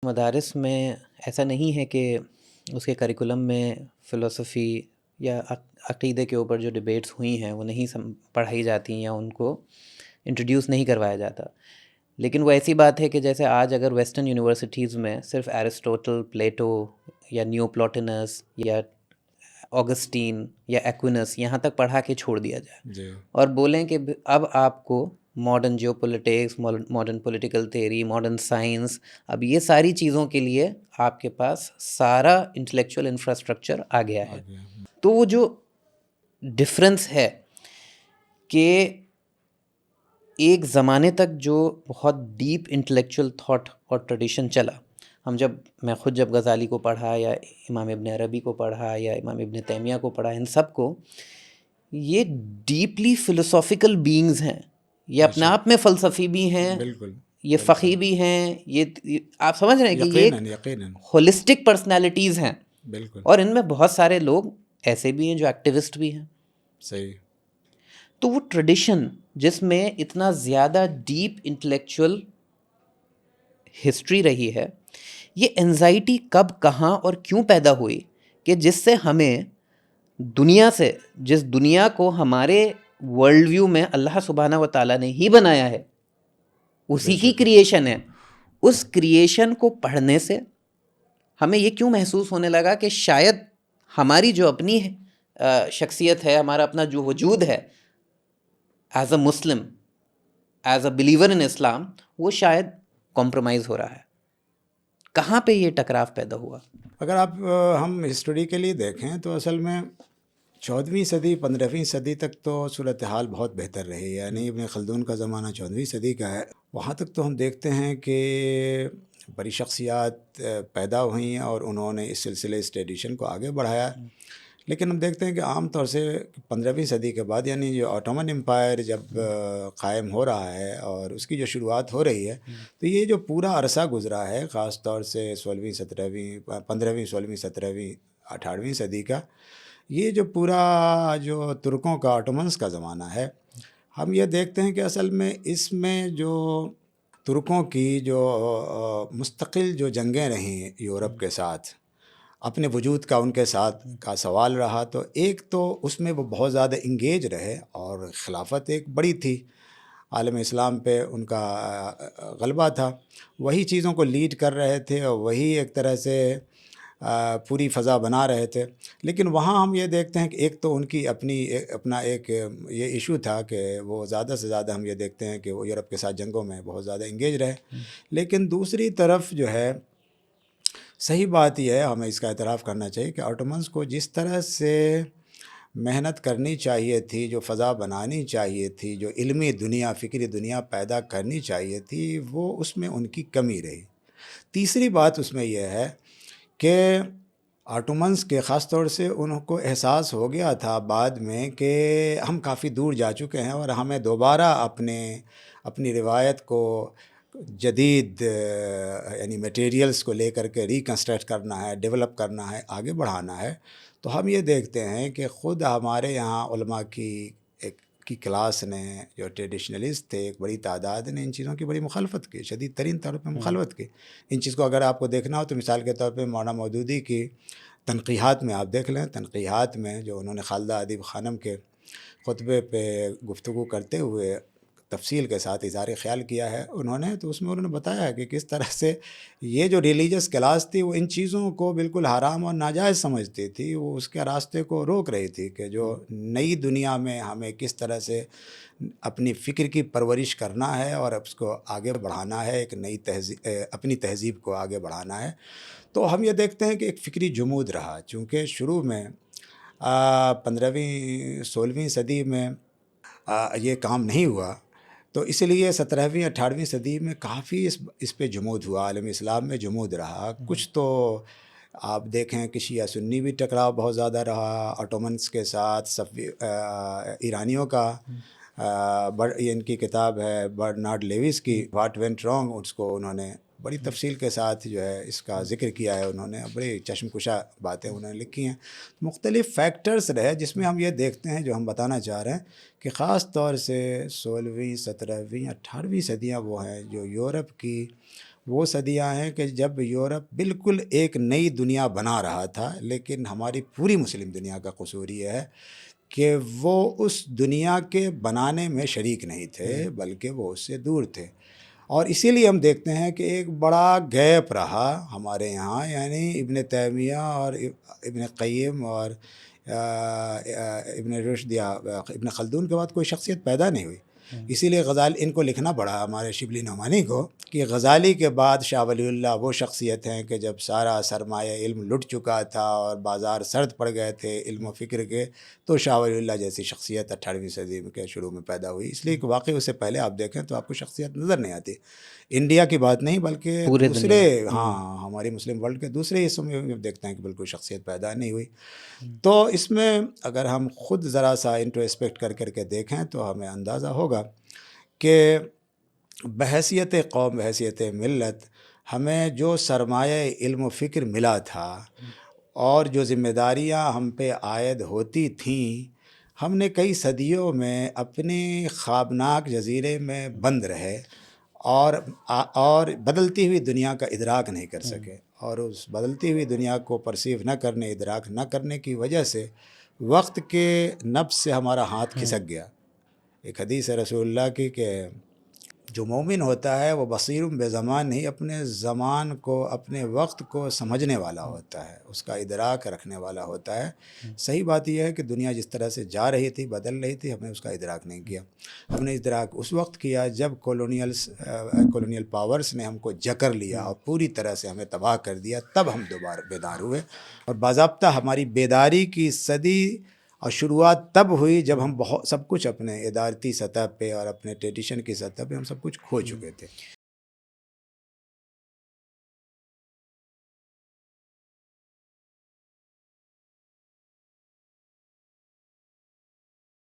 مدارس میں ایسا نہیں ہے کہ اس کے کریکولم میں فلسفی یا عقیدے کے اوپر جو ڈبیٹس ہوئی ہیں وہ نہیں پڑھائی جاتی یا ان کو انٹروڈیوس نہیں کروایا جاتا، لیکن وہ ایسی بات ہے کہ جیسے آج اگر ویسٹرن یونیورسٹیز میں صرف ایرسٹوٹل، پلیٹو یا نیو پلاٹنس یا آگسٹین یا ایکوینس یہاں تک پڑھا کے چھوڑ دیا جائے جی اور بولیں کہ اب آپ کو modern geopolitics, modern political theory, modern science, اب یہ ساری چیزوں کے لیے آپ کے پاس سارا انٹلیکچوئل انفراسٹرکچر آ گیا ہے. آگے تو وہ جو ڈفرنس ہے کہ ایک زمانے تک جو بہت ڈیپ انٹلیکچوئل تھاٹ اور ٹریڈیشن چلا، میں خود جب غزالی کو پڑھا یا امام ابن عربی کو پڑھا یا امام ابن تیمیہ کو پڑھا، ان سب کو، یہ ڈیپلی فلسافیکل بینگز ہیں، یہ بے اپنے شک، آپ میں فلسفی بھی ہیں، بالکل یہ بالکل، فقی بھی ہیں، یہ آپ سمجھ رہے ہیں کہ یہ یقیناً ایک یقیناً، ہولسٹک پرسنالٹیز ہیں. بالکل اور ان میں بہت سارے لوگ ایسے بھی ہیں جو ایکٹیوسٹ بھی ہیں. صحیح. تو وہ ٹریڈیشن جس میں اتنا زیادہ ڈیپ انٹلیکچوئل ہسٹری رہی ہے، یہ انزائٹی کب، کہاں اور کیوں پیدا ہوئی کہ جس سے ہمیں دنیا سے، جس دنیا کو ہمارے ورلڈ ویو میں اللہ سبحانہ و تعالیٰ نے ہی بنایا ہے، بے اسی کی شک، کریشن ہے، اس کریشن کو پڑھنے سے ہمیں یہ کیوں محسوس ہونے لگا کہ شاید ہماری جو اپنی شخصیت ہے، ہمارا اپنا جو وجود ہے ایز اے مسلم، ایز اے بلیور ان اسلام، وہ شاید کمپرومائز ہو رہا ہے. کہاں پہ یہ ٹکراؤ پیدا ہوا؟ اگر آپ ہم ہسٹوریکلی دیکھیں تو اصل میں 14ویں صدی 15ویں صدی تک تو صورتحال بہت بہتر رہی، یعنی ابن خلدون کا زمانہ 14ویں صدی کا ہے. وہاں تک تو ہم دیکھتے ہیں کہ بڑی شخصیات پیدا ہوئیں اور انہوں نے اس سلسلے اس ٹریڈیشن کو آگے بڑھایا. لیکن ہم دیکھتے ہیں کہ عام طور سے 15ویں صدی کے بعد، یعنی جو آٹومن امپائر جب قائم ہو رہا ہے اور اس کی جو شروعات ہو رہی ہے، تو یہ جو پورا عرصہ گزرا ہے، خاص طور سے 16ویں 17ویں 15ویں 16ویں 17ویں 18ویں صدی کا، یہ جو پورا جو ترکوں کا آٹومنس کا زمانہ ہے، ہم یہ دیکھتے ہیں کہ اصل میں اس میں جو ترکوں کی جو مستقل جو جنگیں رہیں یورپ کے ساتھ، اپنے وجود کا ان کے ساتھ کا سوال رہا، تو ایک تو اس میں وہ بہت زیادہ انگیج رہے اور خلافت ایک بڑی تھی، عالم اسلام پہ ان کا غلبہ تھا، وہی چیزوں کو لیڈ کر رہے تھے اور وہی ایک طرح سے پوری فضا بنا رہے تھے. لیکن وہاں ہم یہ دیکھتے ہیں کہ ایک تو ان کی اپنا ایک یہ ایشو تھا کہ وہ زیادہ سے زیادہ ہم یہ دیکھتے ہیں کہ وہ یورپ کے ساتھ جنگوں میں بہت زیادہ انگیج رہے. لیکن دوسری طرف جو ہے، صحیح بات یہ ہے، ہمیں اس کا اعتراف کرنا چاہیے کہ آٹومنس کو جس طرح سے محنت کرنی چاہیے تھی، جو فضا بنانی چاہیے تھی، جو علمی دنیا، فکری دنیا پیدا کرنی چاہیے تھی، وہ اس میں ان کی کمی رہی. تیسری بات اس میں یہ ہے کہ آٹومنس کے خاص طور سے ان کو احساس ہو گیا تھا بعد میں کہ ہم کافی دور جا چکے ہیں اور ہمیں دوبارہ اپنی روایت کو جدید یعنی میٹیریلز کو لے کر کے ریکنسٹرکٹ کرنا ہے، ڈیولپ کرنا ہے، آگے بڑھانا ہے. تو ہم یہ دیکھتے ہیں کہ خود ہمارے یہاں علماء کی کلاس نے، جو ٹریڈیشنلسٹ تھے، ایک بڑی تعداد نے ان چیزوں کی بڑی مخالفت کی، شدید ترین طور پہ مخالفت کی. ان چیز کو اگر آپ کو دیکھنا ہو تو مثال کے طور پہ مولانا مودودی کی تنقیحات میں آپ دیکھ لیں. تنقیحات میں جو انہوں نے خالدہ ادیب خانم کے خطبے پہ گفتگو کرتے ہوئے تفصیل کے ساتھ اظہار خیال کیا ہے انہوں نے، تو اس میں انہوں نے بتایا ہے کہ کس طرح سے یہ جو ریلیجس کلاس تھی وہ ان چیزوں کو بالکل حرام اور ناجائز سمجھتی تھی، وہ اس کے راستے کو روک رہی تھی کہ جو نئی دنیا میں ہمیں کس طرح سے اپنی فکر کی پرورش کرنا ہے اور اس کو آگے بڑھانا ہے، ایک نئی تہذیب، اپنی تہذیب کو آگے بڑھانا ہے. تو ہم یہ دیکھتے ہیں کہ ایک فکری جمود رہا، چونکہ شروع میں 15ویں 16ویں صدی میں یہ کام نہیں ہوا، تو اس لیے 17ویں 18ویں صدی میں کافی اس پہ جمود ہوا، عالم اسلام میں جمود رہا. کچھ تو آپ دیکھیں کہ شیعہ سنی بھی ٹکراؤ بہت زیادہ رہا آٹومنس کے ساتھ. ایرانیوں کا ان کی کتاب ہے برنارڈ لیوس کی واٹ وینٹ رانگ، اس کو انہوں نے بڑی تفصیل کے ساتھ جو ہے اس کا ذکر کیا ہے، انہوں نے بڑی چشم کشا باتیں انہوں نے لکھی ہیں. مختلف فیکٹرز رہے جس میں ہم یہ دیکھتے ہیں، جو ہم بتانا چاہ رہے ہیں کہ خاص طور سے 16ویں 17ویں 18ویں صدیاں وہ ہیں جو یورپ کی وہ صدیاں ہیں کہ جب یورپ بالکل ایک نئی دنیا بنا رہا تھا، لیکن ہماری پوری مسلم دنیا کا قصور یہ ہے کہ وہ اس دنیا کے بنانے میں شریک نہیں تھے، بلکہ وہ اس سے دور تھے۔ اور اسی لیے ہم دیکھتے ہیں کہ ایک بڑا گیپ رہا ہمارے یہاں، یعنی ابن تیمیہ اور ابن قیم اور ابن رشد یا ابن خلدون کے بعد کوئی شخصیت پیدا نہیں ہوئی۔ اسی لیے غزالی ان کو لکھنا پڑا ہمارے شبلی نعمانی کو کہ غزالی کے بعد شاہ ولی اللہ وہ شخصیت ہیں کہ جب سارا سرمایہ علم لٹ چکا تھا اور بازار سرد پڑ گئے تھے علم و فکر کے، تو شاہ ولی اللہ جیسی شخصیت 18ویں صدی کے شروع میں پیدا ہوئی۔ اس لیے کہ واقعی اس سے پہلے آپ دیکھیں تو آپ کو شخصیت نظر نہیں آتی، انڈیا کی بات نہیں بلکہ پورے دوسرے دنیا ہماری مسلم ورلڈ کے دوسرے حصوں میں دیکھتے ہیں کہ بالکل شخصیت پیدا نہیں ہوئی۔ تو اس میں اگر ہم خود ذرا سا انٹروسپیکٹ کر کے دیکھیں تو ہمیں اندازہ ہوگا کہ بحیثیت قوم، بحیثیت ملت، ہمیں جو سرمایہ علم و فکر ملا تھا اور جو ذمہ داریاں ہم پہ عائد ہوتی تھیں، ہم نے کئی صدیوں میں اپنے خوابناک جزیرے میں بند رہے اور بدلتی ہوئی دنیا کا ادراک نہیں کر سکے، اور اس بدلتی ہوئی دنیا کو پرسیو نہ کرنے، ادراک نہ کرنے کی وجہ سے وقت کے نبض سے ہمارا ہاتھ کھسک گیا۔ ایک حدیث ہے رسول اللہ کی کہ جو مومن ہوتا ہے وہ بصیر بے زمان نہیں، اپنے زمان کو، اپنے وقت کو سمجھنے والا ہوتا ہے، اس کا ادراک رکھنے والا ہوتا ہے۔ صحیح بات یہ ہے کہ دنیا جس طرح سے جا رہی تھی، بدل رہی تھی، ہم نے اس کا ادراک نہیں کیا۔ ہم نے ادراک اس وقت کیا جب کولونیل پاورز نے ہم کو جکر لیا اور پوری طرح سے ہمیں تباہ کر دیا، تب ہم دوبارہ بیدار ہوئے۔ اور باضابطہ ہماری بیداری کی صدی اور شروعات تب ہوئی جب ہم سب کچھ اپنے ادارتی سطح پہ اور اپنے ٹریڈیشن کی سطح پہ ہم سب کچھ کھو چکے تھے۔